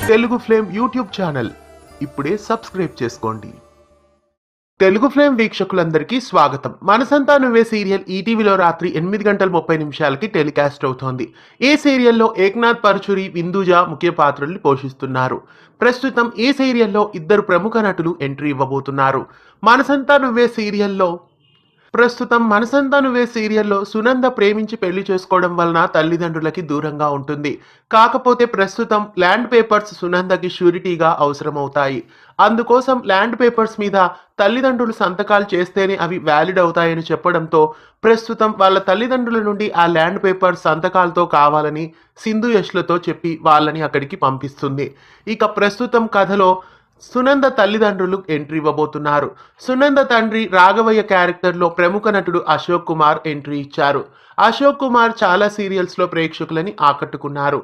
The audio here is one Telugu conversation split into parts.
తెలుగు ఫ్లేమ్ యూట్యూబ్ ఛానల్ ఇప్పుడే సబ్స్క్రైబ్ చేసుకోండి. తెలుగు ఫ్లేమ్ వీక్షకులందరికీ స్వాగతం. మనసంతా నువ్వే సీరియల్ ఈటీవీలో రాత్రి 8:30 టెలికాస్ట్ అవుతోంది. ఈ సీరియల్లో ఏక్నాథ్ పరచురి, విందూజ ముఖ్య పాత్రల్ని పోషిస్తున్నారు. ప్రస్తుతం ఈ సీరియల్లో ఇద్దరు ప్రముఖ నటులు ఎంట్రీ ఇవ్వబోతున్నారు. మనసంతా నువ్వే సీరియల్లో సునంద ప్రేమించి పెళ్లి చేసుకోవడం వలన తల్లిదండ్రులకి దూరంగా ఉంటుంది. కాకపోతే ప్రస్తుతం ల్యాండ్ పేపర్స్ సునందకి షూరిటీగా అవసరమవుతాయి. అందుకోసం ల్యాండ్ పేపర్స్ మీద తల్లిదండ్రులు సంతకాలు చేస్తేనే అవి వ్యాలిడ్ అవుతాయని చెప్పడంతో ప్రస్తుతం వాళ్ళ తల్లిదండ్రుల నుండి ఆ ల్యాండ్ పేపర్స్ సంతకాలతో కావాలని సింధు యష్లతో చెప్పి వాళ్ళని అక్కడికి పంపిస్తుంది. ఇక ప్రస్తుతం కథలో సునంద తల్లిదండ్రులు ఎంట్రీ ఇవ్వబోతున్నారు. సునంద తండ్రి రాఘవయ్య క్యారెక్టర్లో ప్రముఖ నటుడు అశోక్ కుమార్ ఎంట్రీ ఇచ్చారు. అశోక్ కుమార్ చాలా సీరియల్స్లో ప్రేక్షకులని ఆకట్టుకున్నారు.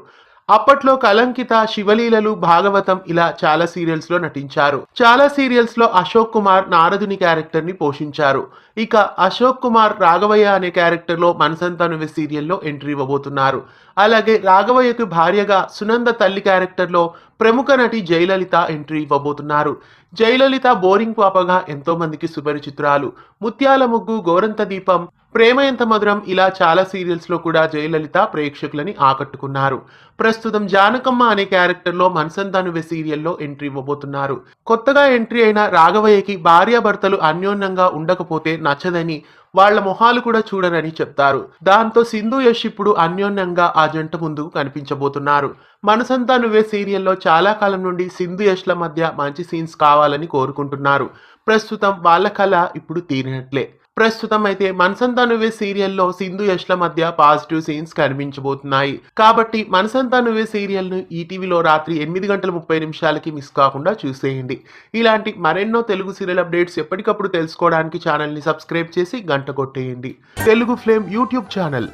అప్పట్లో కలంకిత, శివలీలలు, భాగవతం ఇలా చాలా సీరియల్స్లో నటించారు. చాలా సీరియల్స్లో అశోక్ కుమార్ నారదుని క్యారెక్టర్ని పోషించారు. ఇక అశోక్ కుమార్ రాఘవయ్య అనే క్యారెక్టర్లో మనసంతా నువ్వే సీరియల్లో ఎంట్రీ ఇవ్వబోతున్నారు. అలాగే రాఘవయ్యకు భార్యగా సునంద తల్లి క్యారెక్టర్లో ప్రముఖ నటి జయలలిత ఎంట్రీ ఇవ్వబోతున్నారు. జయలలిత బోరింగ్ పాపగా ఎంతో మందికి సుపరిచితురాలు. ముత్యాల ముగ్గు, గోరంత దీపం, ప్రేమ ఎంత మధురం ఇలా చాలా సీరియల్స్లో కూడా జయలలిత ప్రేక్షకులని ఆకట్టుకున్నారు. ప్రస్తుతం జానకమ్మ అనే క్యారెక్టర్లో మనసంతా నువ్వే సీరియల్లో ఎంట్రీ ఇవ్వబోతున్నారు. కొత్తగా ఎంట్రీ అయిన రాఘవయ్యకి భార్యాభర్తలు అన్యోన్యంగా ఉండకపోతే నచ్చదని, వాళ్ల మొహాలు కూడా చూడరని చెప్తారు. దాంతో సింధు యష్ ఇప్పుడు అన్యోన్యంగా ఆ జంట ముందు కనిపించబోతున్నారు. మనసంతా నువ్వే సీరియల్లో చాలా కాలం నుండి సింధు యష్ల మధ్య మంచి సీన్స్ కావాలని కోరుకుంటున్నారు. ప్రస్తుతం వాళ్ళ కళ ఇప్పుడు తీరినట్లే. ప్రస్తుతం అయితే మనసంతా నువ్వే సీరియల్లో సింధు యష్ల మధ్య పాజిటివ్ సీన్స్ కనిపించబోతున్నాయి. కాబట్టి మనసంతా నువ్వే సీరియల్ను ఈటీవీలో రాత్రి 8:30 మిస్ కాకుండా చూసేయండి. ఇలాంటి మరెన్నో తెలుగు సీరియల్ అప్డేట్స్ ఎప్పటికప్పుడు తెలుసుకోవడానికి ఛానల్ని సబ్స్క్రైబ్ చేసి గంట కొట్టేయండి. తెలుగు ఫ్లేమ్ యూట్యూబ్ ఛానల్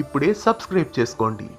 ఇప్పుడే సబ్స్క్రైబ్ చేసుకోండి.